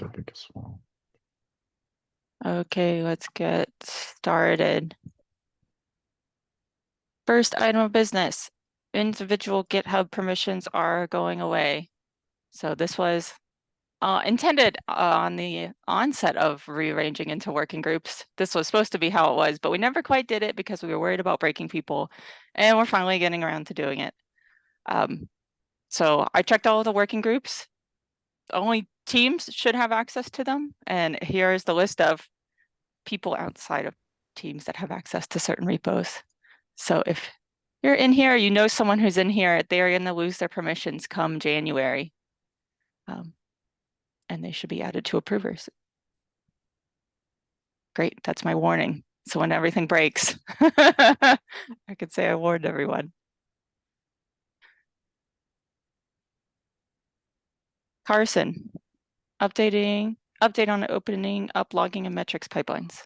topic as well. Okay, let's get started. First item of business, individual GitHub permissions are going away. So this was intended on the onset of rearranging into working groups. This was supposed to be how it was, but we never quite did it because we were worried about breaking people, and we're finally getting around to doing it. So I checked all of the working groups. Only teams should have access to them, and here is the list of people outside of teams that have access to certain repos. So if you're in here, you know someone who's in here, they're going to lose their permissions come January. And they should be added to approvers. Great, that's my warning. So when everything breaks, I could say I warned everyone. Carson, update on opening up logging and metrics pipelines.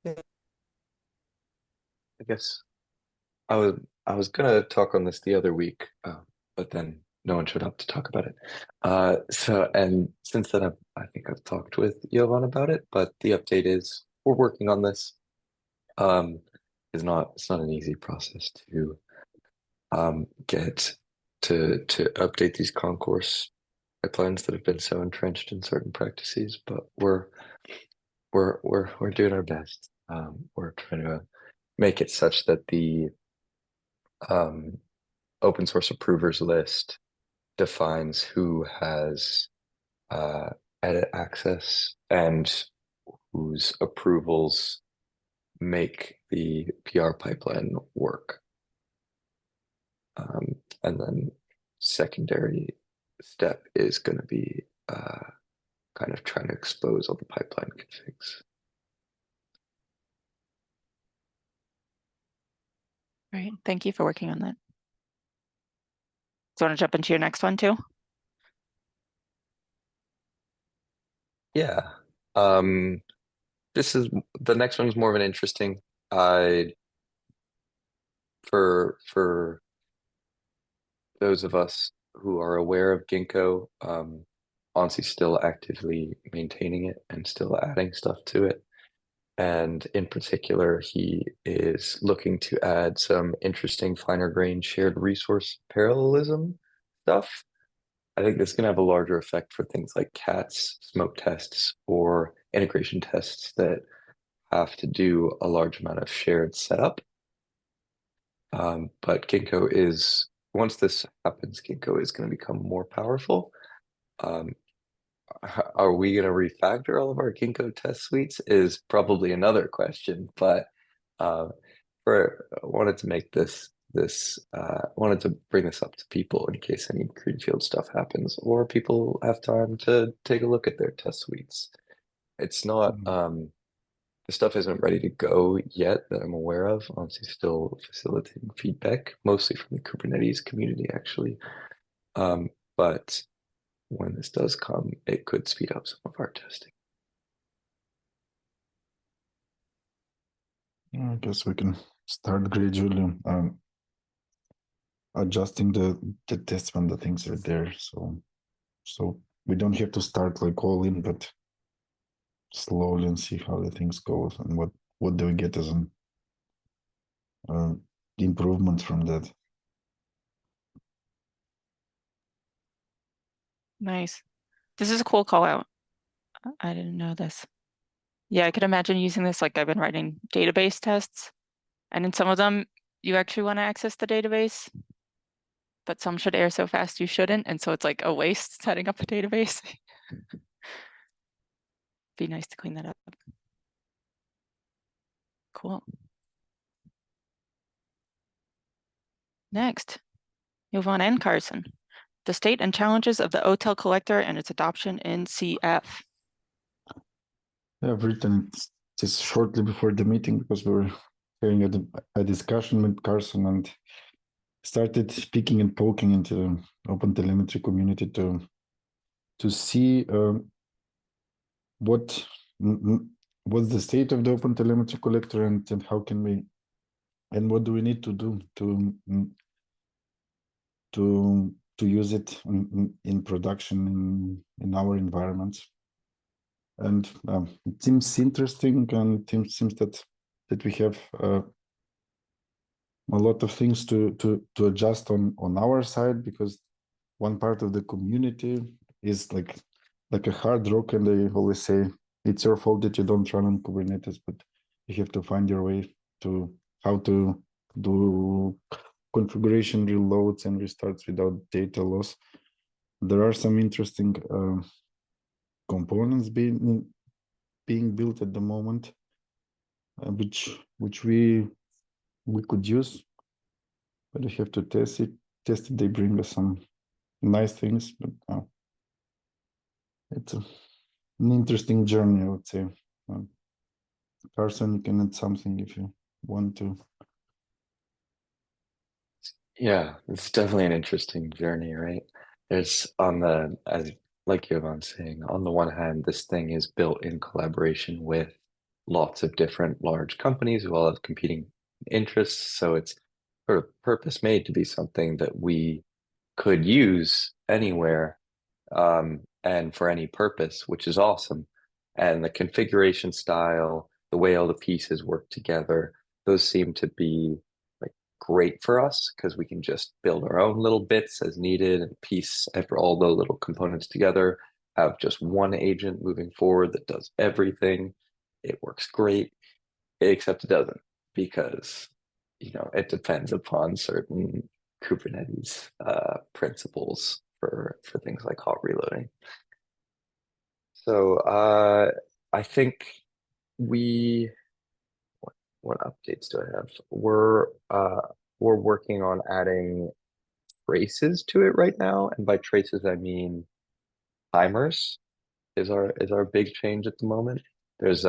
I guess I was gonna talk on this the other week, but then no one showed up to talk about it. And since then I think I've talked with Jovan about it, but the update is we're working on this. It's not an easy process to get to update these concourse pipelines that have been so entrenched in certain practices, but we're doing our best. We're trying to make it such that the open source approvers list defines who has edit access and whose approvals make the PR pipeline work. And then secondary step is going to be kind of trying to expose all the pipeline configs. Great, thank you for working on that. Do you want to jump into your next one too? Yeah. This is the next one is more of an interesting. For those of us who are aware of Ginkgo, Onsi's still actively maintaining it and still adding stuff to it. And in particular, he is looking to add some interesting finer grained shared resource parallelism stuff. I think this is going to have a larger effect for things like CATs, smoke tests, or integration tests that have to do a large amount of shared setup. But Ginkgo is, once this happens, Ginkgo is going to become more powerful. Are we going to refactor all of our Ginkgo test suites is probably another question, but wanted to make wanted to bring this up to people in case any greenfield stuff happens or people have time to take a look at their test suites. It's not the stuff isn't ready to go yet that I'm aware of. Honestly, still facilitating feedback, mostly from the Kubernetes community, actually. But when this does come, it could speed up some of our testing. I guess we can start gradually adjusting the test when the things are there. So we don't have to start like all in, but slowly and see how the things go and what do we get as an improvement from that. Nice. This is a cool call out. I didn't know this. Yeah, I could imagine using this, like I've been writing database tests, and in some of them, you actually want to access the database, but some should air so fast you shouldn't, and so it's like a waste setting up a database. Be nice to clean that up. Cool. Next, Jovan and Carson. The state and challenges of the OTel collector and its adoption in CF. I've written it just shortly before the meeting because we were having a discussion with Carson and started speaking and poking into the OpenTelemetry community to see what's the state of the OpenTelemetry collector and how can we and what do we need to do to use it in production in our environments. And it seems interesting, and it seems that we have a lot of things to adjust on our side, because one part of the community is like a hard rock, and they always say it's your fault that you don't run on Kubernetes, but you have to find your way to how to do configuration reloads and restarts without data loss. There are some interesting components being built at the moment, which we could use, but we have to test it. They bring us some nice things, but it's an interesting journey, I would say. Carson, you can add something if you want to. Yeah, it's definitely an interesting journey, right? There's as like Yovan's saying, on the one hand, this thing is built in collaboration with lots of different large companies who all have competing interests. So it's sort of purpose made to be something that we could use anywhere, and for any purpose, which is awesome. And the configuration style, the way all the pieces work together, those seem to be like great for us because we can just build our own little bits as needed and piece for all the little components together, have just one agent moving forward that does everything. It works great, except it doesn't, because it depends upon certain Kubernetes principles for things like hot reloading. So I think what updates do I have? We're working on adding traces to it right now, and by traces I mean timers is our big change at the moment. There's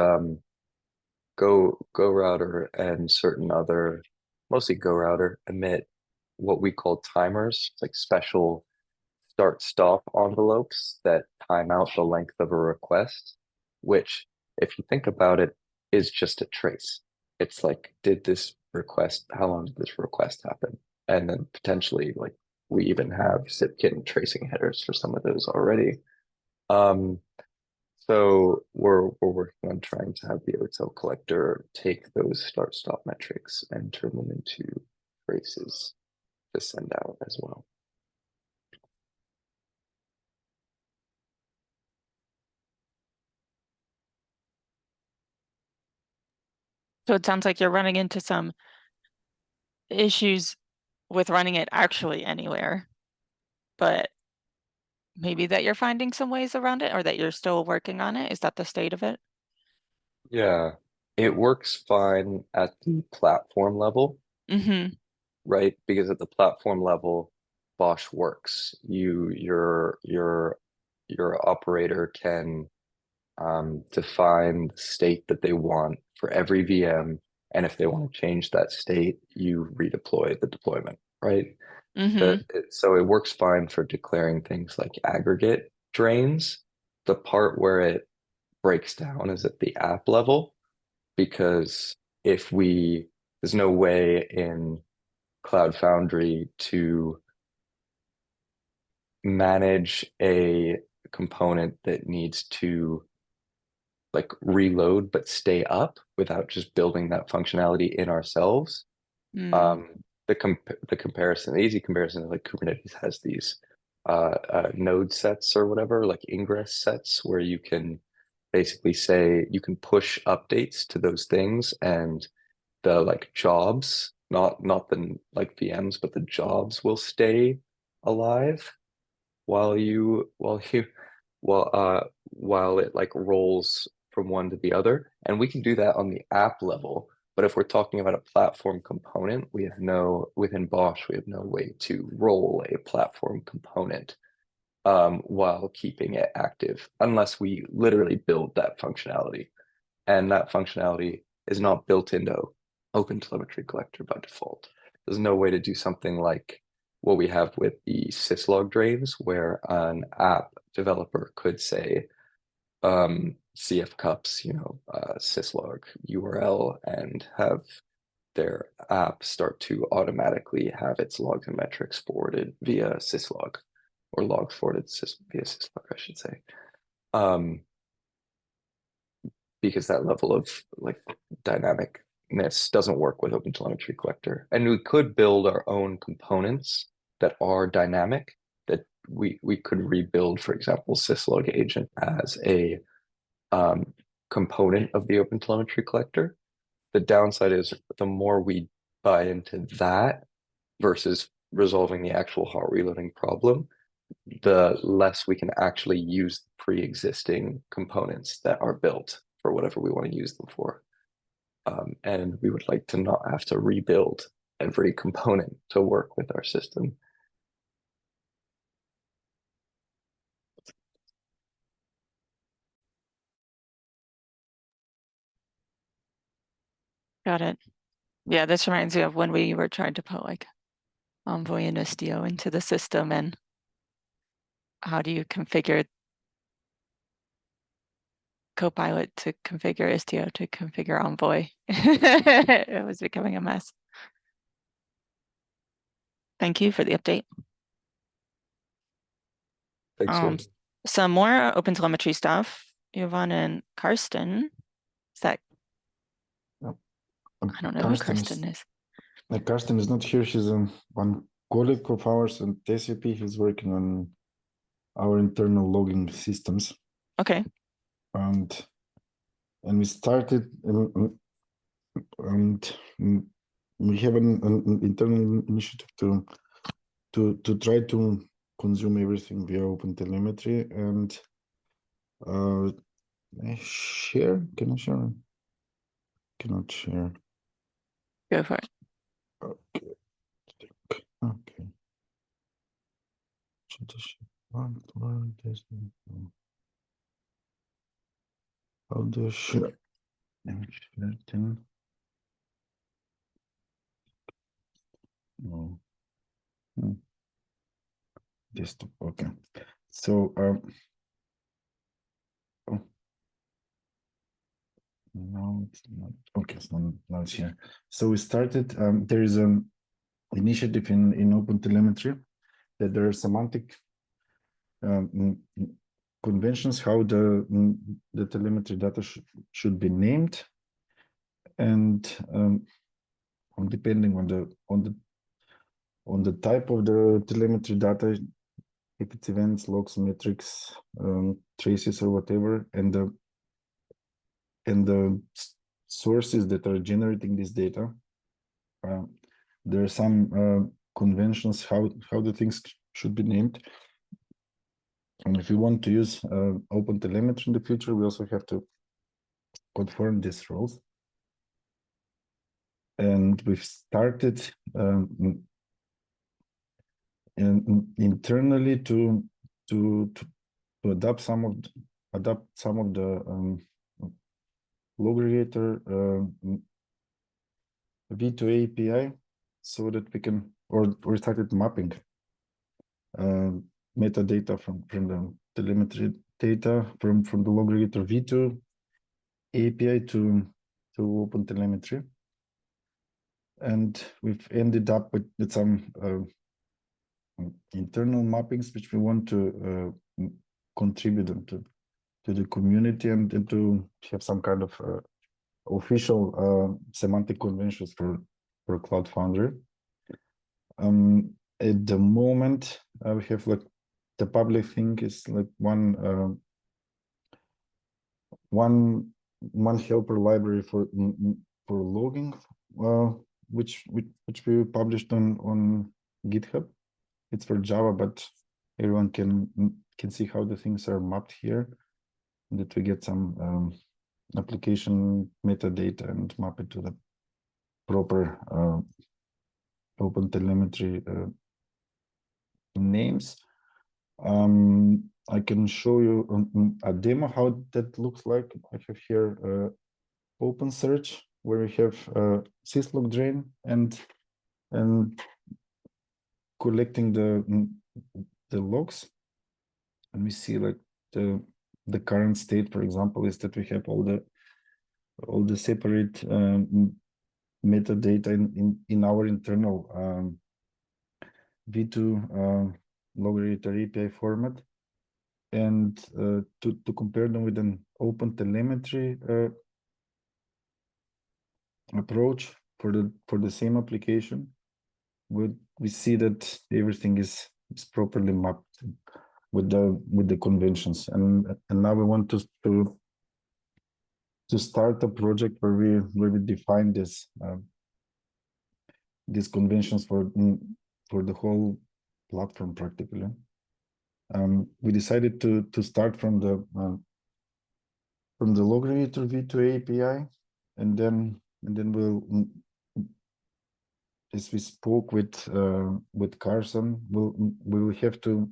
Go router and certain other, mostly Go router, emit what we call timers, like special start stop envelopes that time out the length of a request, which, if you think about it, is just a trace. It's like, how long did this request happen? And then potentially, like, we even have zipkin tracing headers for some of those already. So we're working on trying to have the OTel collector take those start stop metrics and turn them into traces to send out as well. So it sounds like you're running into some issues with running it actually anywhere, but maybe that you're finding some ways around it, or that you're still working on it. Is that the state of it? Yeah, it works fine at the platform level, Mm-hmm. right? Because at the platform level, Bosch works. Your operator can define the state that they want for every VM, and if they want to change that state, you redeploy the deployment, right? Mm-hmm. So it works fine for declaring things like aggregate drains. The part where it breaks down is at the app level, because there's no way in Cloud Foundry to manage a component that needs to like reload but stay up without just building that functionality in ourselves. Mm. The easy comparison is like Kubernetes has these node sets or whatever, like ingress sets, where you can basically say you can push updates to those things, and the like jobs, not the like VMs, but the jobs will stay alive while while it like rolls from one to the other. And we can do that on the app level. But if we're talking about a platform component, within Bosch, we have no way to roll a platform component while keeping it active, unless we literally build that functionality. And that functionality is not built into OpenTelemetry Collector by default. There's no way to do something like what we have with the syslog drains, where an app developer could say, CF cups, syslog URL, and have their app start to automatically have its logs and metrics forwarded via syslog, or logs forwarded via syslog, I should say. Because that level of like dynamicness doesn't work with OpenTelemetry Collector. And we could build our own components that are dynamic, that we could rebuild, for example, syslog agent as a component of the OpenTelemetry Collector. The downside is the more we buy into that versus resolving the actual hot reloading problem, the less we can actually use pre-existing components that are built for whatever we want to use them for. And we would like to not have to rebuild every component to work with our system. Got it. Yeah, this reminds me of when we were trying to put like Envoy and Istio into the system, and how do you configure Copilot to configure Istio to configure Envoy? It was becoming a mess. Thank you for the update. Thanks, Some more OpenTelemetry stuff. Jovan and Karsten. Is that? I don't know who Karsten is. Karsten is not here. She's one colleague of ours in TCP. He's working on our internal logging systems. Okay. And we started, and we have an internal initiative to try to consume everything via OpenTelemetry and share. Can I share? Cannot share. Go for it. Okay. How do I share? No. Desktop. Okay. So oh. No, it's not. Okay, so now it's here. So we started. There is an initiative in OpenTelemetry that there are semantic conventions how the telemetry data should be named, and depending on the type of the telemetry data, if it's events, logs, metrics, traces, or whatever, and the sources that are generating this data, there are some conventions how the things should be named. And if we want to use OpenTelemetry in the future, we also have to confirm these rules. And we've started internally to adapt some of the log aggregator V2 API, so that we can, or we started mapping metadata from the telemetry data from the log aggregator V2 API to OpenTelemetry, and we've ended up with some internal mappings which we want to contribute them to the community and to have some kind of official semantic conventions for Cloud Foundry. At the moment, we have like the public thing is like one helper library for logging, which we published on GitHub. It's for Java, but everyone can see how the things are mapped here, that we get some application metadata and map it to the proper OpenTelemetry names. I can show you a demo how that looks like. I have here OpenSearch, where we have syslog drain and collecting the logs, and we see like the current state, for example, is that we have all the separate metadata in our internal V2 log editor API format, and to compare them with an open telemetry approach for the same application, we see that everything is properly mapped with the conventions, and now we want to start a project where we define this these conventions for the whole platform practically. We decided to start from the log editor V2 API, and then we'll, as we spoke with Carson, we'll have to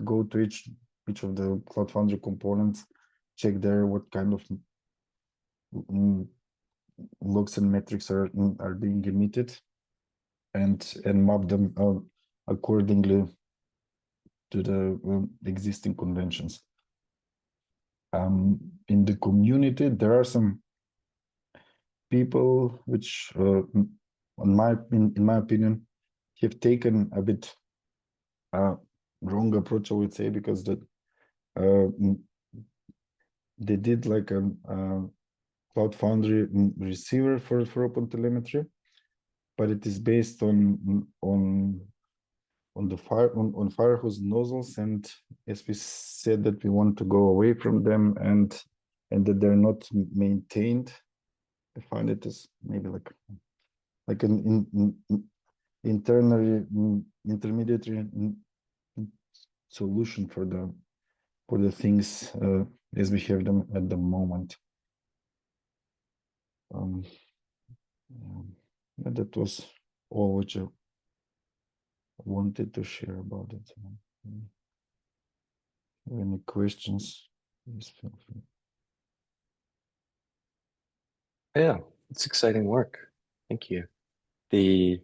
go to each of the Cloud Foundry components, check there what kind of logs and metrics are being emitted, and map them accordingly to the existing conventions. In the community, there are some people which, in my opinion, have taken a bit wrong approach, I would say, because they did like a Cloud Foundry receiver for OpenTelemetry, but it is based on the Firehose nozzles, and as we said that we want to go away from them, and that they're not maintained. I find it as maybe like an intermediary solution for the things as we have them at the moment. Yeah, that was all which I wanted to share about it. Any questions? Please feel free. Yeah, it's exciting work. Thank you. The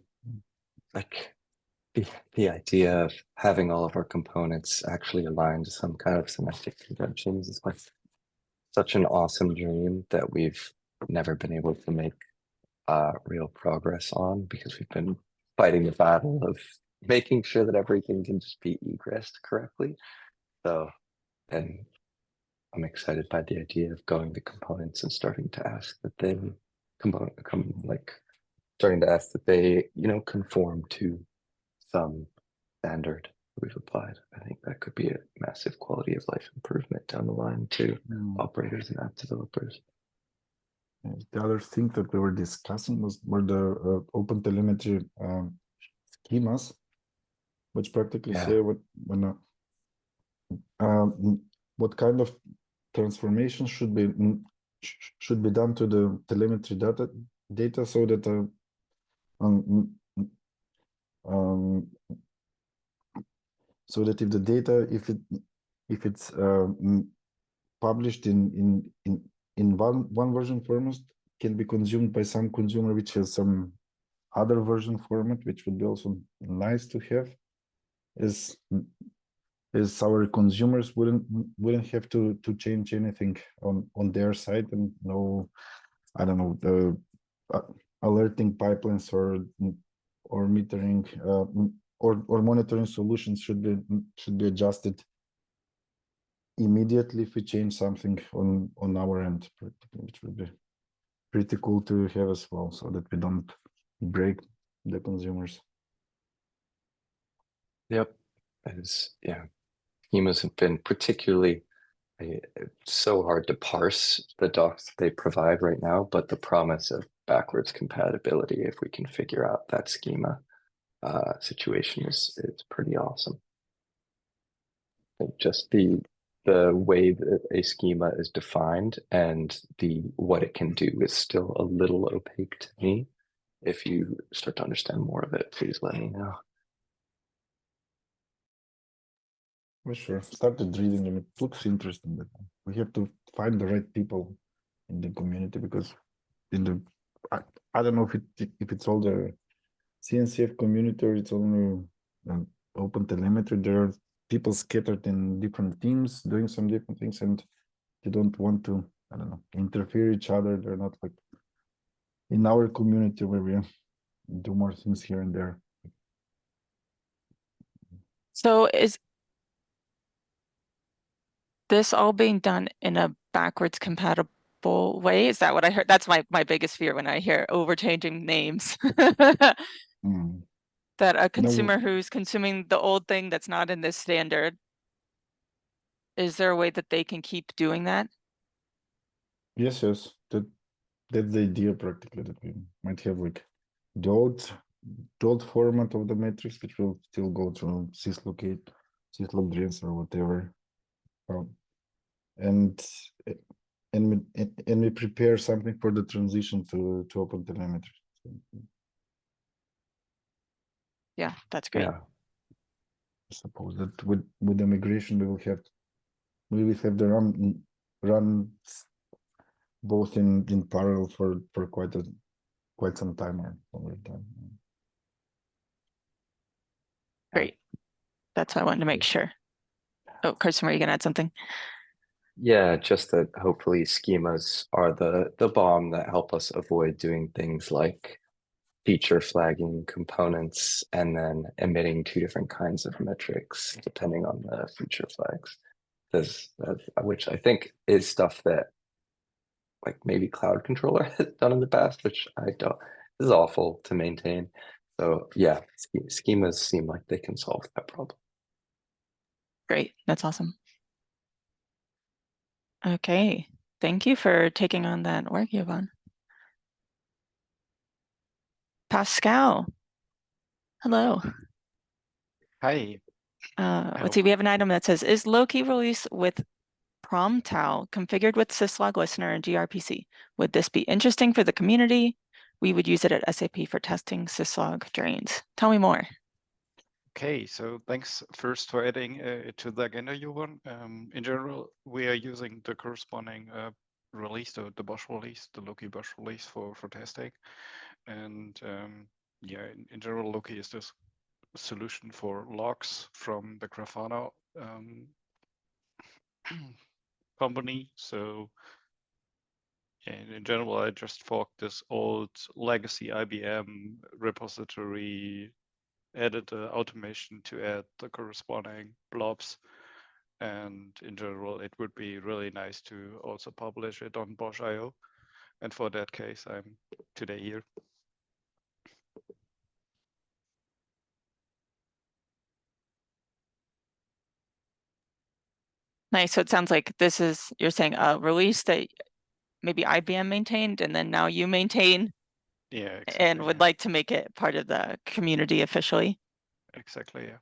idea of having all of our components actually aligned to some kind of semantic conventions is like such an awesome dream that we've never been able to make real progress on, because we've been fighting the battle of making sure that everything can just be egressed correctly. So, and I'm excited by the idea of going to components and starting to ask that they starting to ask that they, conform to some standard we've applied. I think that could be a massive quality of life improvement down the line to operators and app developers. The other thing that we were discussing were the open telemetry schemas, which practically say what kind of transformation should be done to the telemetry data so that so that if the data, if it's published in one version format, can be consumed by some consumer which has some other version format, which would be also nice to have, as our consumers wouldn't have to change anything on their side, and no, I don't know, the alerting pipelines or metering or monitoring solutions should be adjusted immediately if we change something on our end, which would be pretty cool to have as well, so that we don't break the consumers. Yep. Schemas have been particularly so hard to parse the docs that they provide right now, but the promise of backwards compatibility, if we can figure out that schema situation, is pretty awesome. Just the way that a schema is defined and what it can do is still a little opaque to me. If you start to understand more of it, please let me know. For sure. Started reading them. It looks interesting, but we have to find the right people in the community, because I don't know if it's all the CNCF community or it's only open telemetry. There are people scattered in different teams doing some different things, and they don't want to, I don't know, interfere each other. They're not like in our community where we do more things here and there. So is this all being done in a backwards compatible way? Is that what I heard? That's my biggest fear when I hear overchanging names. Mm. That a No, consumer who's consuming the old thing that's not in this standard, is there a way that they can keep doing that? yes, that's the idea practically, that we might have like the old format of the matrix, which will still go through syslocate, syslogdress or whatever. And we prepare something for the transition to OpenTelemetry. Yeah, that's great. Yeah, I suppose that with the migration we will have the run both in parallel for quite some time or over time. Great. That's what I wanted to make sure. Oh, Carson, were you gonna add something? yeah, just that hopefully schemas are the bomb that help us avoid doing things like feature flagging components and then emitting two different kinds of metrics depending on the feature flags. Which I think is stuff that like maybe Cloud Controller has done in the past, which I don't. This is awful to maintain. So yeah, schemas seem like they can solve that problem. Great, that's awesome. Okay, thank you for taking on that work, Yvonne. Pascal, hello. Hi. Let's see, we have an item that says, is low-key release with PromTal configured with syslog listener and gRPC? Would this be interesting for the community? We would use it at SAP for testing syslog drains. Tell me more. Okay, so thanks first for adding it to the agenda, Johan. In general, we are using the corresponding release, the Bosch release, the Loki Bosch release for testing. And yeah, in general, Loki is this solution for logs from the Grafana company. So in general, I just forked this old legacy IBM repository, added the automation to add the corresponding blobs. And in general, it would be really nice to also publish it on Bosch.io. And for that case, I'm today here. Nice. So it sounds like this is, you're saying a release that maybe IBM maintained and then now you maintain. Yeah, exactly. And would like to make it part of the community officially. Exactly, yeah.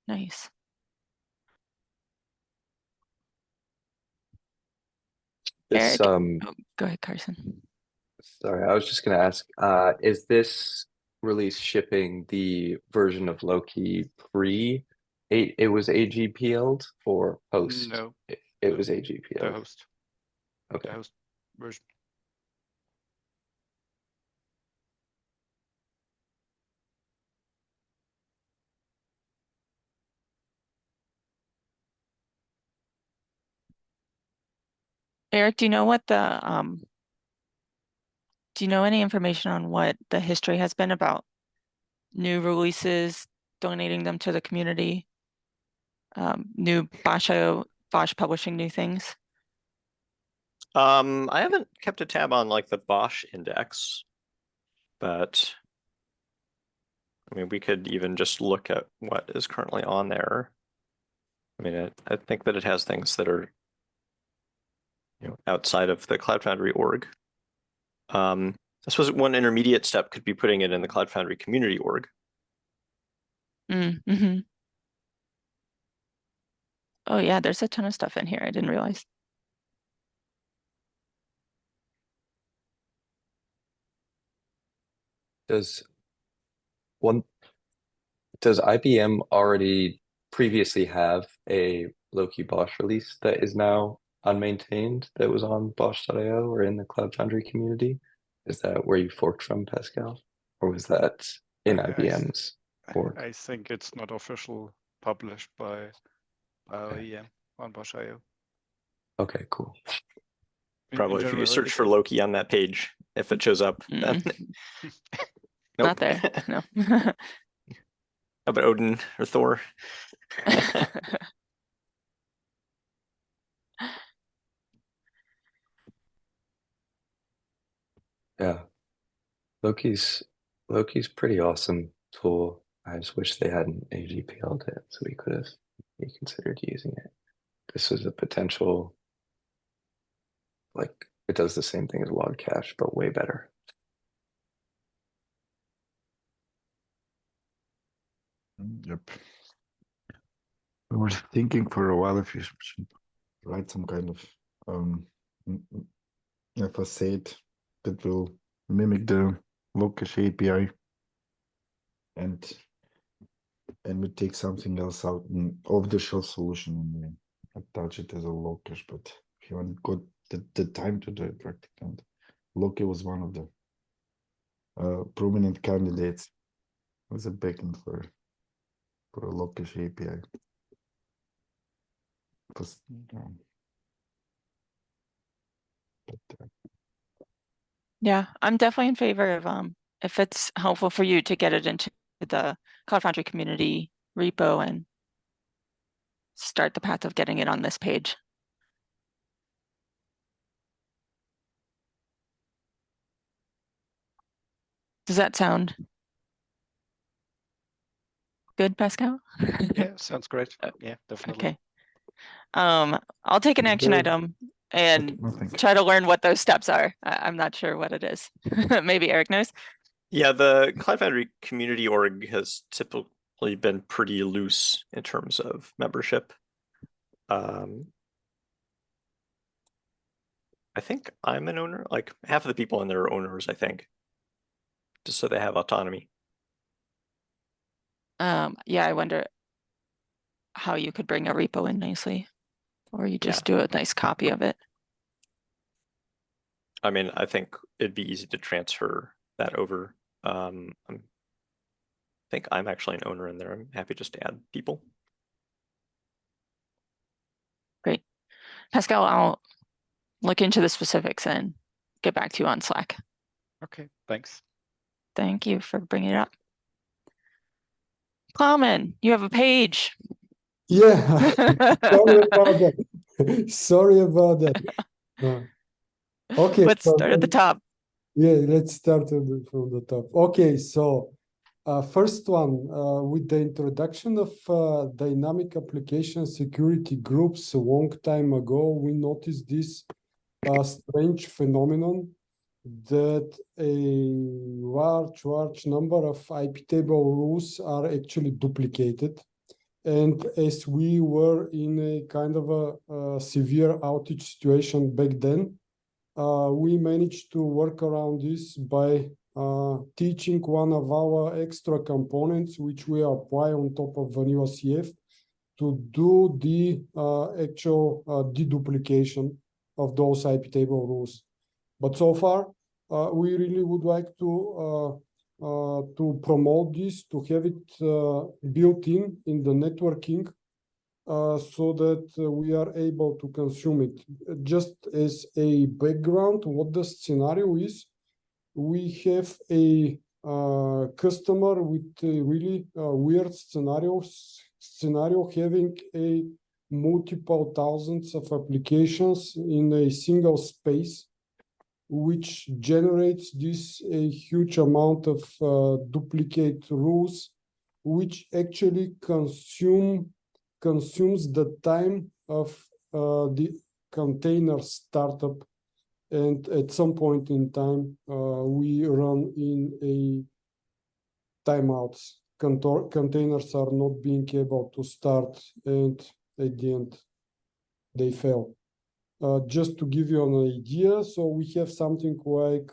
Nice. This Eric, oh, go ahead, Carson. sorry, I was just gonna ask, is this release shipping the version of Loki pre it was AGPL'd or post? No, it was the AGPL'd. host. Okay. The host version. Eric, do you know what do you know any information on what the history has been about new releases, donating them to the community, new Bosch publishing new things? I haven't kept a tab on like the Bosch index, but I mean, we could even just look at what is currently on there. I mean, I think that it has things that are, outside of the Cloud Foundry org. I suppose one intermediate step could be putting it in the Cloud Foundry community org. Mm-hmm. Oh yeah, there's a ton of stuff in here. I didn't realize. Does IBM already previously have a Loki Bosch release that is now unmaintained that was on Bosch.io or in the Cloud Foundry community? Is that where you forked from, Pascal? Or was that in IBM's org? I think it's not official published by OEM on Bosch.io. Okay, cool. Probably if you search for Loki on that page, if it shows up. Then Not there. No. How about Odin or Thor? Yeah. Loki's pretty awesome tool. I just wish they hadn't AGPL'd it so we could have reconsidered using it. This was a potential, like, it does the same thing as log cache, but way better. Yep. We were thinking for a while if you should write some kind of a facade that will mimic the Locash API and we take something else out of the shelf solution and attach it as a Locash, but if you haven't got the time to do it practically, and Loki was one of the prominent candidates as a backend for a Locash API. But, Yeah, I'm definitely in favor of if it's helpful for you to get it into the Cloud Foundry community repo and start the path of getting it on this page. Does that sound good, Pascal? Yeah, sounds great. Yeah, definitely. Okay. I'll take an Is action there- item and nothing. try to learn what those steps are. I'm not sure what it is. Maybe Eric knows. Yeah, the Cloud Foundry community org has typically been pretty loose in terms of membership. I think I'm an owner, like half of the people in there are owners, I think. Just so they have autonomy. Yeah, I wonder how you could bring a repo in nicely, or you just do a nice copy of it. I mean, I think it'd be easy to transfer that over. I think I'm actually an owner in there. I'm happy just to add people. Great. Pascal, I'll look into the specifics and get back to you on Slack. Okay, thanks. Thank you for bringing it up. Plowman, you have a page. Yeah, sorry about that. Sorry about that. Okay, Let's so start at the top. yeah, let's start from the top. Okay, so first one, with the introduction of dynamic application security groups a long time ago, we noticed this strange phenomenon that a large number of IP table rules are actually duplicated. And as we were in a kind of a severe outage situation back then, we managed to work around this by teaching one of our extra components, which we apply on top of vanilla CF, to do the actual deduplication of those IP table rules. But so far, we really would like to promote this, to have it built in the networking, so that we are able to consume it. Just as a background, what the scenario is, we have a customer with a really weird scenario having a multiple thousands of applications in a single space, which generates this a huge amount of duplicate rules, which actually consumes the time of the container startup. And at some point in time, we run in a timeouts. Containers are not being able to start, and at the end, they fail. Just to give you an idea, so we have something like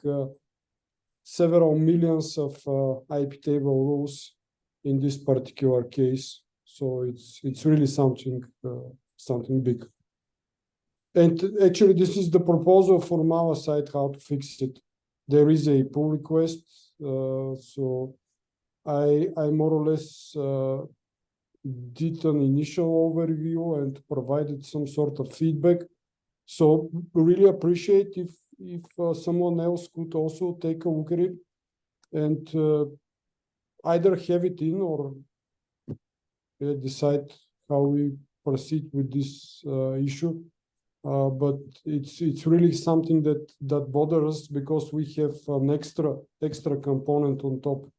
several millions of IP table rules in this particular case. So it's really something big. And actually, this is the proposal from our side how to fix it. There is a pull request, so I more or less did an initial overview and provided some sort of feedback. So really appreciate if someone else could also take a look at it and either have it in or decide how we proceed with this issue. But it's really something that bothers us because we have an extra component on top,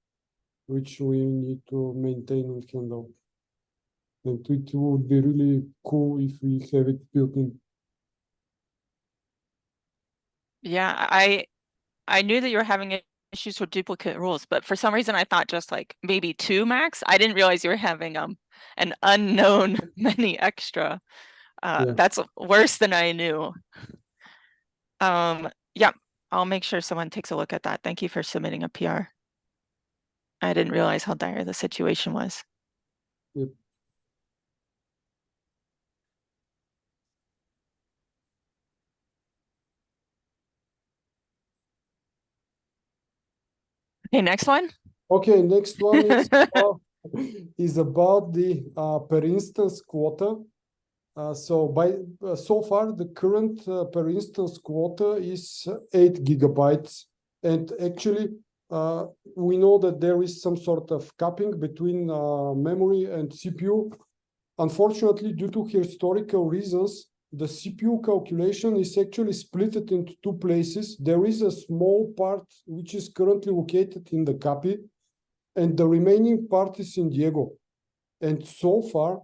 which we need to maintain and handle. And it would be really cool if we have it built in. Yeah, I knew that you were having issues with duplicate rules, but for some reason I thought just like maybe 2 max. I didn't realize you were having an unknown many extra. Yeah. That's worse than I knew. Yeah, I'll make sure someone takes a look at that. Thank you for submitting a PR. I didn't realize how dire the situation was. Yep. Okay, next one. Okay, next one is about the per instance quota. So far, the current per instance quota is 8 gigabytes, and actually, we know that there is some sort of capping between memory and CPU. Unfortunately, due to historical reasons, the CPU calculation is actually split into 2 places. There is a small part which is currently located in the copy, and the remaining part is in Diego. And so far,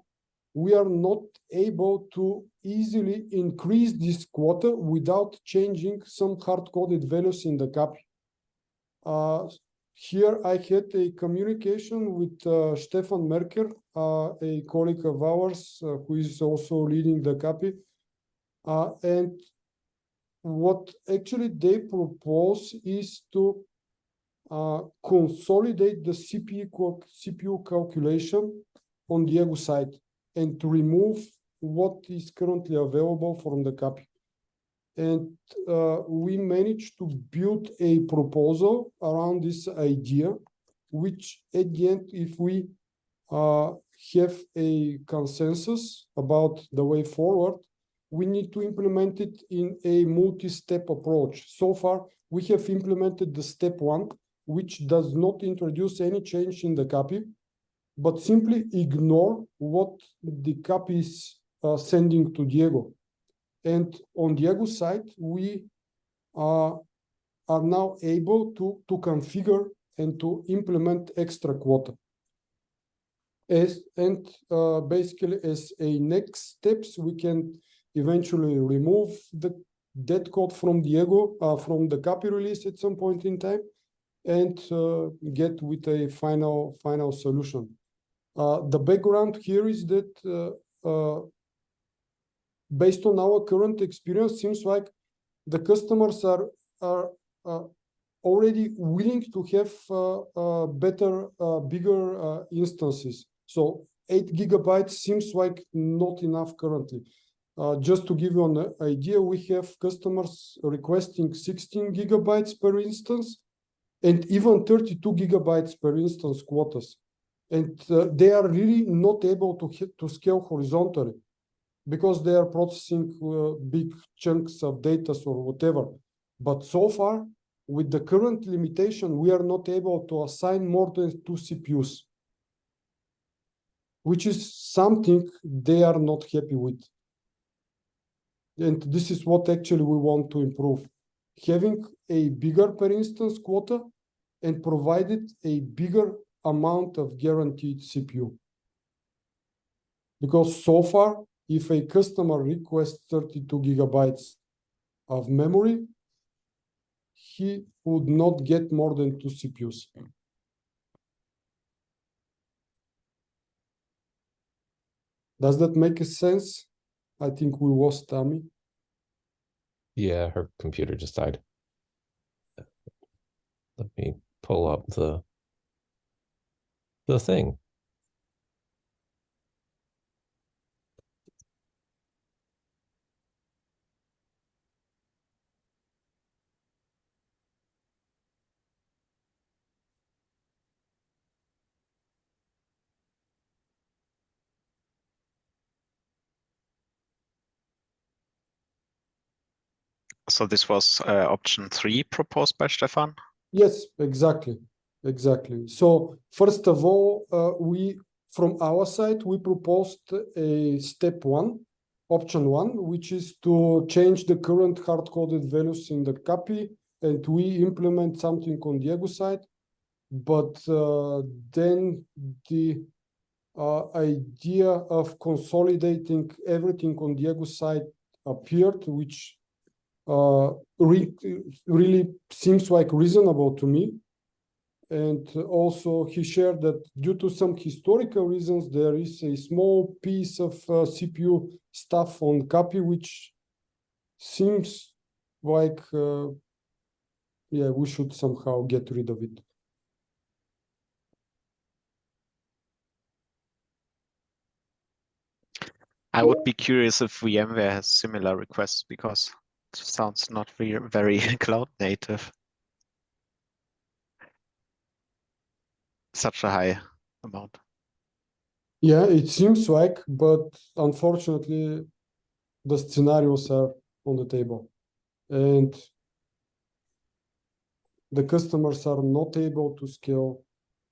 we are not able to easily increase this quota without changing some hard-coded values in the copy. Here I had a communication with Stefan Merker, a colleague of ours who is also leading the copy. And what actually they propose is to consolidate the CPU calculation on Diego side and to remove what is currently available from the copy. And we managed to build a proposal around this idea, which at the end, if we have a consensus about the way forward, we need to implement it in a multi-step approach. So far, we have implemented the step 1, which does not introduce any change in the copy, but simply ignore what the copy is sending to Diego. And on Diego's side, we are now able to configure and to implement extra quota. Basically, as a next steps, we can eventually remove that code from Diego, from the copy release at some point in time, and get with a final solution. The background here is that based on our current experience, seems like the customers are already willing to have better, bigger instances. So 8 gigabytes seems like not enough currently. Just to give you an idea, we have customers requesting 16 gigabytes per instance and even 32 gigabytes per instance quotas. And they are really not able to scale horizontally because they are processing big chunks of data or whatever. But so far, with the current limitation, we are not able to assign more than 2 CPUs, which is something they are not happy with. And this is what actually we want to improve. Having a bigger per instance quota and provided a bigger amount of guaranteed CPU. Because so far, if a customer requests 32 gigabytes of memory, he would not get more than 2 CPUs. Does that make sense? I think we lost Tammy. Yeah, her computer just died. Let me pull up the thing. So this was option 3 proposed by Stefan. Yes, exactly. So first of all, we from our side we proposed a step 1, option 1, which is to change the current hard-coded values in the copy, and we implement something on Diego side. But then the idea of consolidating everything on Diego side appeared, which really seems like reasonable to me. And also he shared that due to some historical reasons, there is a small piece of CPU stuff on copy, which seems like, yeah, we should somehow get rid of it. I would be curious if VMware has similar requests because it sounds not very cloud native. Such a high amount. Yeah, it seems like, but unfortunately, the scenarios are on the table. And the customers are not able to scale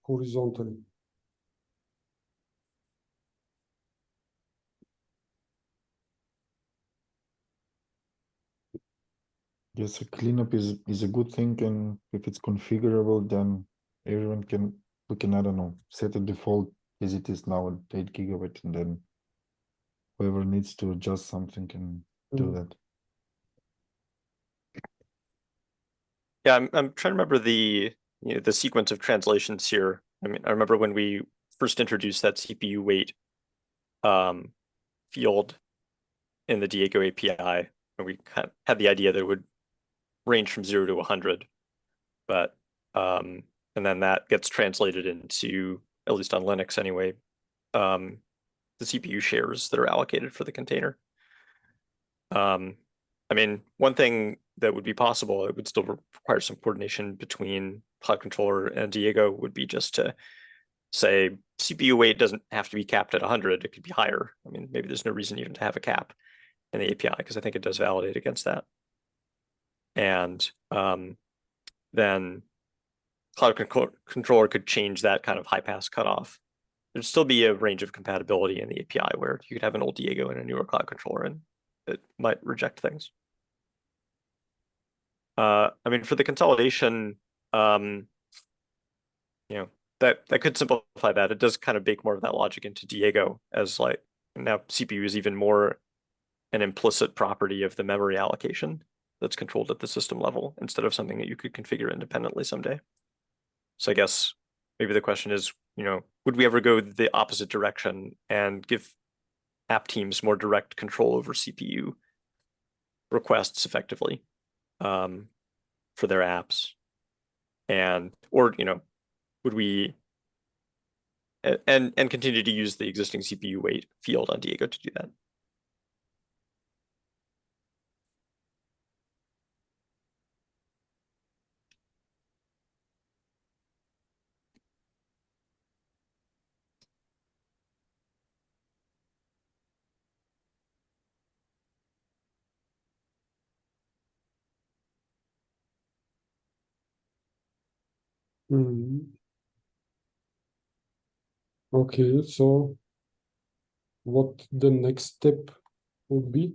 horizontally. Yes, a cleanup is a good thing, and if it's configurable, then everyone can, we can, I don't know, set a default as it is now at 8 gigabyte, and then whoever needs to adjust something can do that. Yeah, I'm trying to remember the the sequence of translations here. I mean, I remember when we first introduced that CPU weight field in the Diego API, and we kind of had the idea that it would range from 0 to 100, but and then that gets translated into, at least on Linux anyway, the CPU shares that are allocated for the container. I mean, one thing that would be possible, it would still require some coordination between Cloud Controller and Diego, would be just to say CPU weight doesn't have to be capped at 100, it could be higher. I mean, maybe there's no reason even to have a cap in the API, because I think it does validate against that. And then Cloud Controller could change that kind of high pass cutoff. There'd still be a range of compatibility in the API where you could have an old Diego and a newer Cloud Controller, and it might reject things. I mean, for the consolidation, that could simplify that. It does kind of bake more of that logic into Diego, as like now CPU is even more an implicit property of the memory allocation that's controlled at the system level instead of something that you could configure independently someday. So I guess maybe the question is, would we ever go the opposite direction and give app teams more direct control over CPU requests effectively for their apps? Or would we and continue to use the existing CPU weight field on Diego to do that? Okay, so what the next step would be?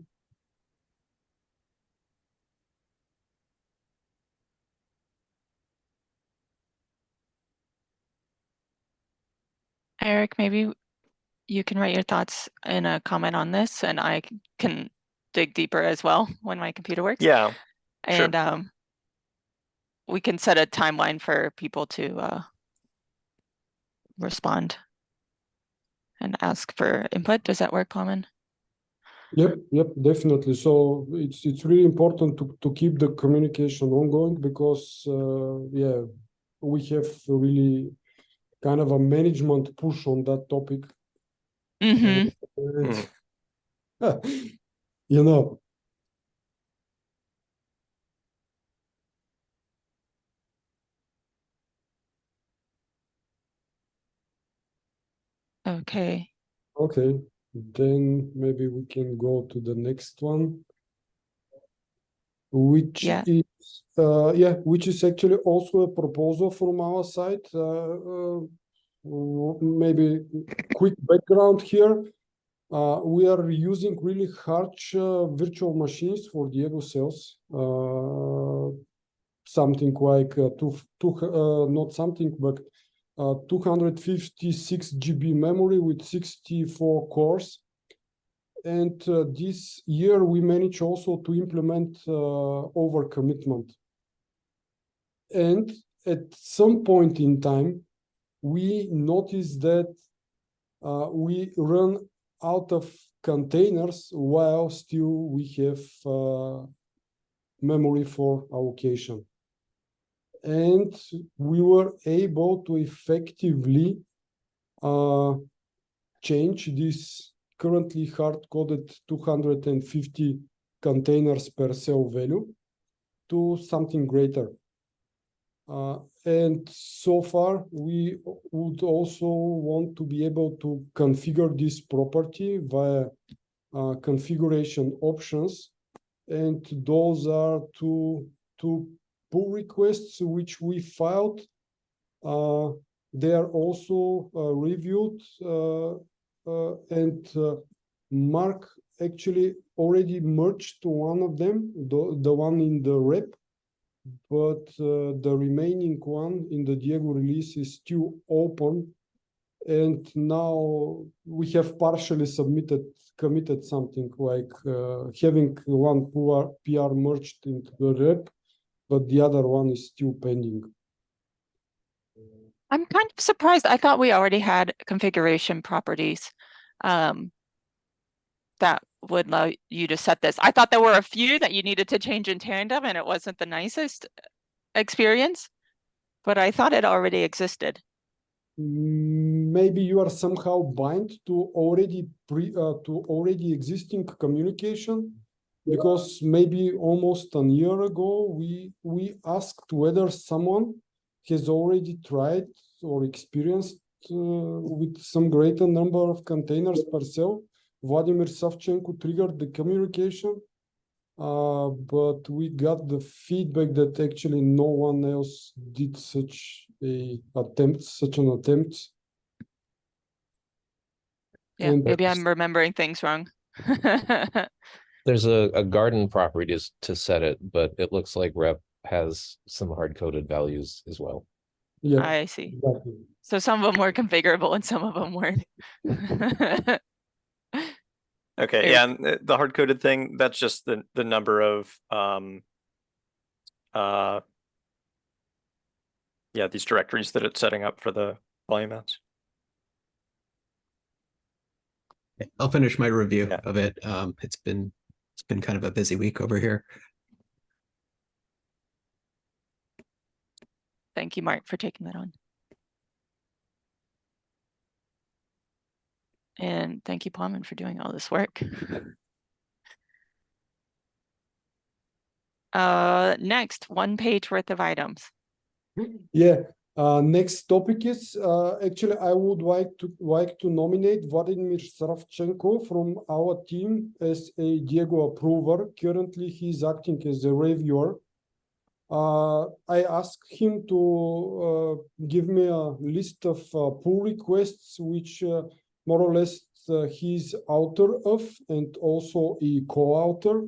Eric, maybe you can write your thoughts in a comment on this, and I can dig deeper as well when my computer works. Yeah, and sure. We can set a timeline for people to respond and ask for input. Does that work, Common? Yep, definitely. So it's really important to keep the communication ongoing, because yeah, we have really kind of a management push on that topic. Mm-hmm. You know. Okay. Okay, then maybe we can go to the next one. which Yeah. is which is actually also a proposal from our side. Maybe quick background here. We are using really harsh virtual machines for Diego cells. Something like not something, but 256 GB memory with 64 cores. And this year we managed also to implement overcommitment. And at some point in time, we noticed that we run out of containers while still we have memory for allocation. And we were able to effectively change this currently hard-coded 250 containers per cell value to something greater. And so far, we would also want to be able to configure this property via configuration options. And those are two pull requests which we filed. They are also reviewed, and Mark actually already merged to one of them, the one in the rep, but the remaining one in the Diego release is still open. And now we have partially committed something like having one PR merged into the rep, but the other one is still pending. I'm kind of surprised. I thought we already had configuration properties that would allow you to set this. I thought there were a few that you needed to change in tandem, and it wasn't the nicest experience, but I thought it already existed. Maybe you are somehow bind to already existing communication, because maybe almost a year ago we asked whether someone has already tried or experienced with some greater number of containers per cell. Vladimir Savchenko triggered the communication, but we got the feedback that actually no one else did such an attempt. Yeah, And maybe I'm remembering things wrong. There's a garden property to set it, but it looks like rep has some hard-coded values as well. yeah, I see. exactly. So some of them were configurable and some of them weren't. Okay, Very yeah, and the hard-coded thing, that's just the number of these directories that it's setting up for the volume mounts. I'll finish my review Yeah. of it. It's been kind of a busy week over here. Thank you, Mark, for taking that on. And thank you, Plumman, for doing all this work. Next, 1 page worth of items. Yeah. Next topic is actually I would like to nominate Vladimir Savchenko from our team as a Diego approver. Currently, he's acting as a reviewer. I asked him to give me a list of pull requests, which more or less he's author of, and also a co-author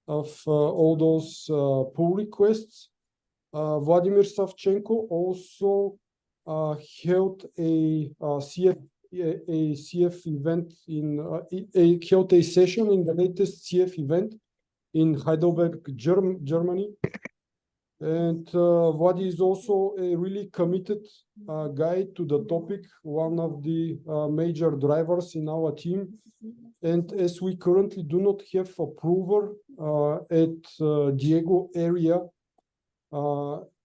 of all those pull requests. Vladimir Savchenko also held a CF event held a session in the latest CF event in Heidelberg, Germany. And Vladi is also a really committed guy to the topic, one of the major drivers in our team. And as we currently do not have approval at Diego area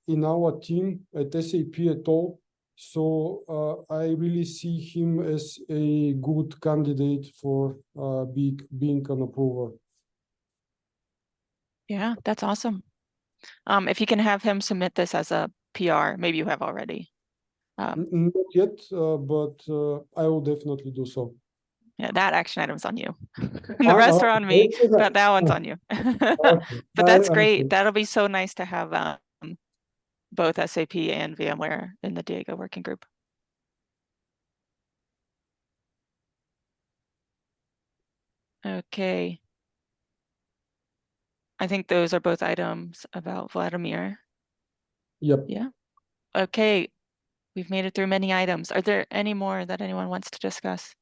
in our team at SAP at all, so I really see him as a good candidate for being an approver. Yeah, that's awesome. If you can have him submit this as a PR, maybe you have already. Not yet, but I will definitely do so. Yeah, that action item's on you. The rest are on me, but that one's on you. But that's great. That'll be so nice to have both SAP and VMware in the Diego working group. Okay. I think those are both items about Vladimir. Yep. Yeah. Okay. We've made it through many items. Are there any more that anyone wants to discuss?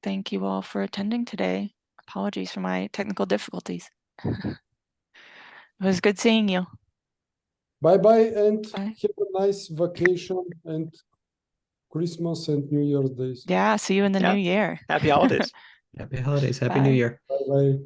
Thank you all for attending today. Apologies for my technical difficulties. It was good seeing you. Bye-bye and Bye. have a nice vacation and Christmas and New Year's days. Yeah, see you in the Yeah. new year. Happy holidays. Happy holidays. Happy New Bye. Year. Bye-bye.